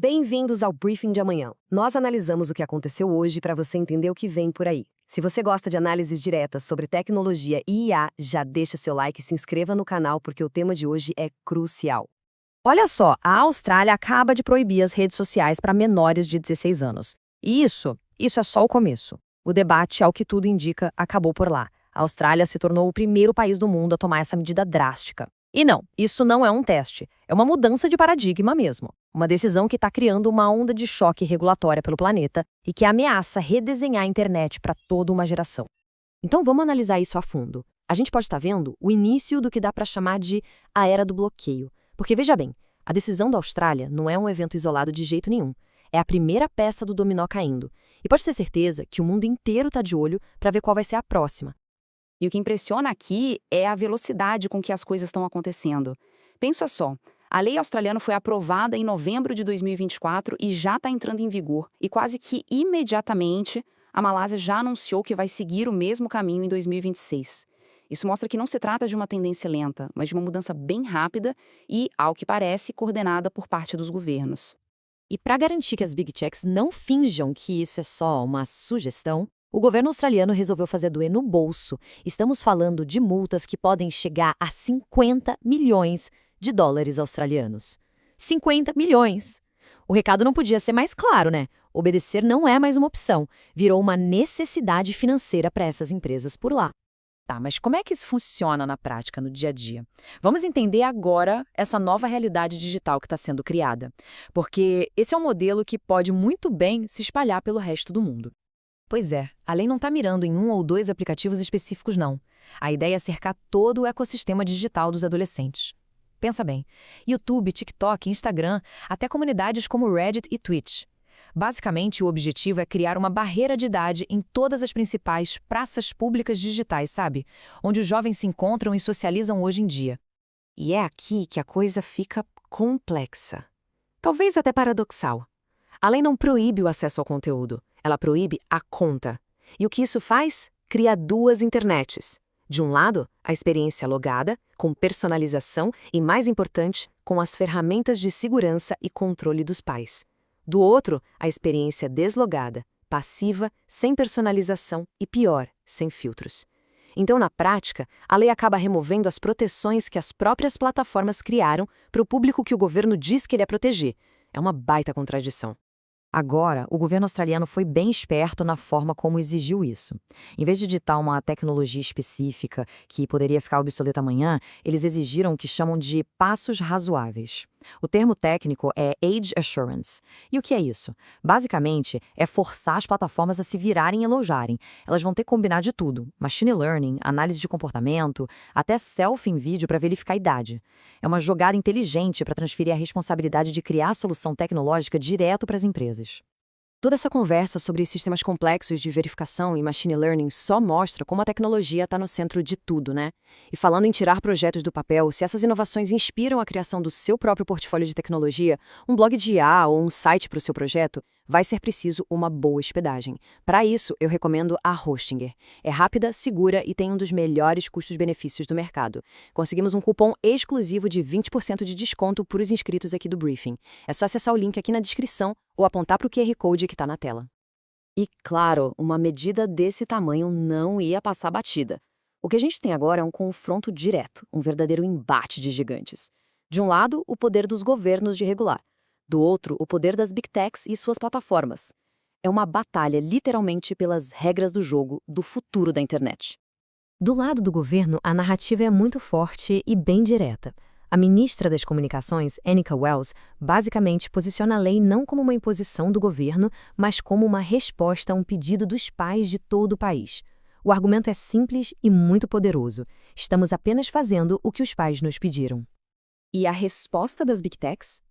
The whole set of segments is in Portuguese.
Bem-vindos ao Briefing de amanhã. Nós analisamos o que aconteceu hoje para você entender o que vem por aí. Se você gosta de análises diretas sobre tecnologia e IA, já deixa seu like e se inscreva no canal porque o tema de hoje é crucial. Olha só, a Austrália acaba de proibir as redes sociais para menores de 16 anos. E isso é só o começo. O debate, ao que tudo indica, acabou por lá. A Austrália se tornou o primeiro país do mundo a tomar essa medida drástica. E não, isso não é um teste, é uma mudança de paradigma mesmo. Uma decisão que está criando uma onda de choque regulatória pelo planeta e que ameaça redesenhar a internet para toda uma geração. Então vamos analisar isso a fundo. A gente pode estar vendo o início do que dá para chamar de a era do bloqueio. Porque veja bem, a decisão da Austrália não é um evento isolado de jeito nenhum. É a primeira peça do dominó caindo. E pode ter certeza que o mundo inteiro está de olho para ver qual vai ser a próxima. E o que impressiona aqui é a velocidade com que as coisas estão acontecendo. Pensa só, a lei australiana foi aprovada em novembro de 2024 e já está entrando em vigor. E quase que imediatamente, a Malásia já anunciou que vai seguir o mesmo caminho em 2026. Isso mostra que não se trata de uma tendência lenta, mas de uma mudança bem rápida e, ao que parece, coordenada por parte dos governos. E para garantir que as Big Techs não finjam que isso é só uma sugestão, o governo australiano resolveu fazer doer no bolso. Estamos falando de multas que podem chegar a 50 milhões de dólares australianos. 50 milhões! O recado não podia ser mais claro, né? Obedecer não é mais uma opção, virou uma necessidade financeira para essas empresas por lá. Tá, mas como é que isso funciona na prática, no dia a dia? Vamos entender agora essa nova realidade digital que está sendo criada. Porque esse é um modelo que pode muito bem se espalhar pelo resto do mundo. Pois é, a lei não está mirando em um ou dois aplicativos específicos, não. A ideia é cercar todo o ecossistema digital dos adolescentes. Pensa bem, YouTube, TikTok, Instagram, até comunidades como Reddit e Twitch. Basicamente, o objetivo é criar uma barreira de idade em todas as principais praças públicas digitais, sabe? Onde os jovens se encontram e socializam hoje em dia. E é aqui que a coisa fica complexa. Talvez até paradoxal. A lei não proíbe o acesso ao conteúdo, ela proíbe a conta. E o que isso faz? Cria duas internets. De um lado, a experiência logada, com personalização e, mais importante, com as ferramentas de segurança e controle dos pais. Do outro, a experiência deslogada, passiva, sem personalização e, pior, sem filtros. Então, na prática, a lei acaba removendo as proteções que as próprias plataformas criaram para o público que o governo diz que ele ia proteger. É uma baita contradição. Agora, o governo australiano foi bem esperto na forma como exigiu isso. Em vez de ditar uma tecnologia específica que poderia ficar obsoleta amanhã, eles exigiram o que chamam de passos razoáveis. O termo técnico é Age Assurance. E o que é isso? Basicamente, é forçar as plataformas a se virarem e elojarem. Elas vão ter que combinar de tudo: machine learning, análise de comportamento, até selfie em vídeo para verificar a idade. É uma jogada inteligente para transferir a responsabilidade de criar a solução tecnológica direto para as empresas. Toda essa conversa sobre sistemas complexos de verificação e machine learning só mostra como a tecnologia está no centro de tudo, né? E falando em tirar projetos do papel, se essas inovações inspiram a criação do seu próprio portfólio de tecnologia, um blog de IA ou um site para o seu projeto, vai ser preciso uma boa hospedagem. Para isso, eu recomendo a Hostinger. É rápida, segura e tem um dos melhores custos-benefícios do mercado. Conseguimos um cupom exclusivo de 20% de desconto para os inscritos aqui do Briefing. É só acessar o link aqui na descrição ou apontar para o QR Code que está na tela. E, claro, uma medida desse tamanho não ia passar batida. O que a gente tem agora é um confronto direto, um verdadeiro embate de gigantes. De um lado, o poder dos governos de regular. Do outro, o poder das Big Techs e suas plataformas. É uma batalha, literalmente, pelas regras do jogo do futuro da internet. Do lado do governo, a narrativa é muito forte e bem direta. A ministra das Comunicações, Anika Wells, basicamente posiciona a lei não como uma imposição do governo, mas como uma resposta a um pedido dos pais de todo o país. O argumento é simples e muito poderoso. Estamos apenas fazendo o que os pais nos pediram. E a resposta das Big Techs?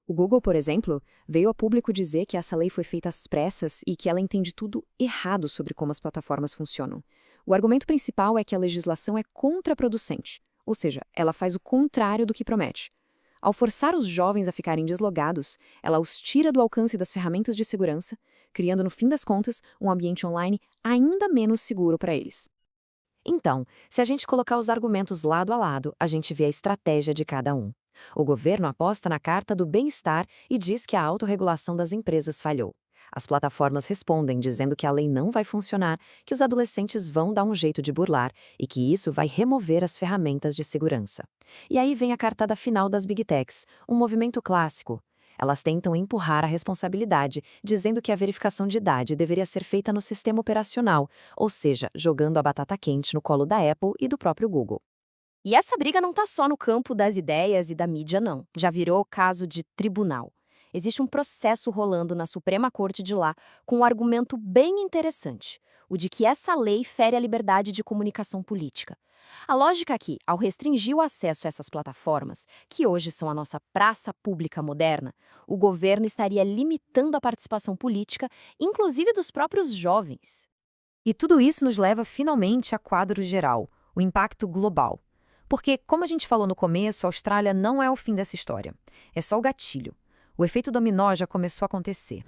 O Google, por exemplo, veio a público dizer que essa lei foi feita às pressas e que ela entende tudo errado sobre como as plataformas funcionam. O argumento principal é que a legislação é contraproducente, ou seja, ela faz o contrário do que promete. Ao forçar os jovens a ficarem deslogados, ela os tira do alcance das ferramentas de segurança, criando, no fim das contas, um ambiente online ainda menos seguro para eles. Então, se a gente colocar os argumentos lado a lado, a gente vê a estratégia de cada um. O governo aposta na carta do bem-estar e diz que a autorregulação das empresas falhou. As plataformas respondem dizendo que a lei não vai funcionar, que os adolescentes vão dar um jeito de burlar e que isso vai remover as ferramentas de segurança. E aí vem a cartada final das Big Techs, um movimento clássico. Elas tentam empurrar a responsabilidade, dizendo que a verificação de idade deveria ser feita no sistema operacional, ou seja, jogando a batata quente no colo da Apple e do próprio Google. E essa briga não está só no campo das ideias e da mídia, não. Já virou caso de tribunal. Existe um processo rolando na Suprema Corte de lá com um argumento bem interessante, o de que essa lei fere a liberdade de comunicação política. A lógica aqui, ao restringir o acesso a essas plataformas, que hoje são a nossa praça pública moderna, o governo estaria limitando a participação política, inclusive dos próprios jovens. E tudo isso nos leva finalmente a quadro geral, o impacto global. Porque, como a gente falou no começo, a Austrália não é o fim dessa história. É só o gatilho. O efeito dominó já começou a acontecer.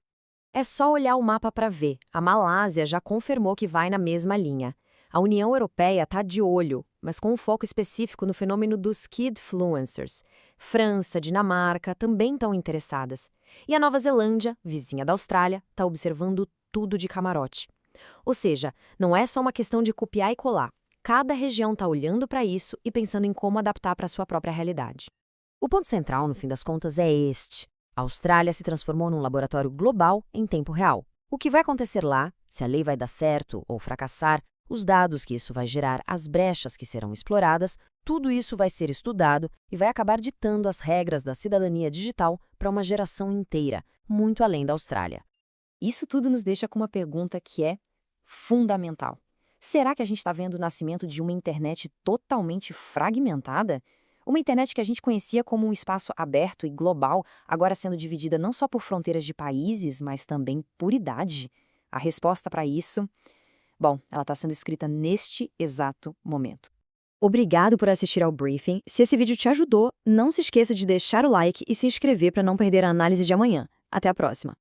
É só olhar o mapa para ver. A Malásia já confirmou que vai na mesma linha. A União Europeia está de olho, mas com um foco específico no fenômeno dos kidfluencers. França, Dinamarca também estão interessadas. E a Nova Zelândia, vizinha da Austrália, está observando tudo de camarote. Ou seja, não é só uma questão de copiar e colar. Cada região está olhando para isso e pensando em como adaptar para a sua própria realidade. O ponto central, no fim das contas, é este. A Austrália se transformou num laboratório global em tempo real. O que vai acontecer lá, se a lei vai dar certo ou fracassar, os dados que isso vai gerar, as brechas que serão exploradas, tudo isso vai ser estudado e vai acabar ditando as regras da cidadania digital para uma geração inteira, muito além da Austrália. Isso tudo nos deixa com uma pergunta que é fundamental. Será que a gente está vendo o nascimento de uma internet totalmente fragmentada? Uma internet que a gente conhecia como um espaço aberto e global, agora sendo dividida não só por fronteiras de países, mas também por idade? A resposta para isso, bom, ela está sendo escrita neste exato momento. Obrigado por assistir ao briefing. Se esse vídeo te ajudou, não se esqueça de deixar o like e se inscrever para não perder a análise de amanhã. Até a próxima!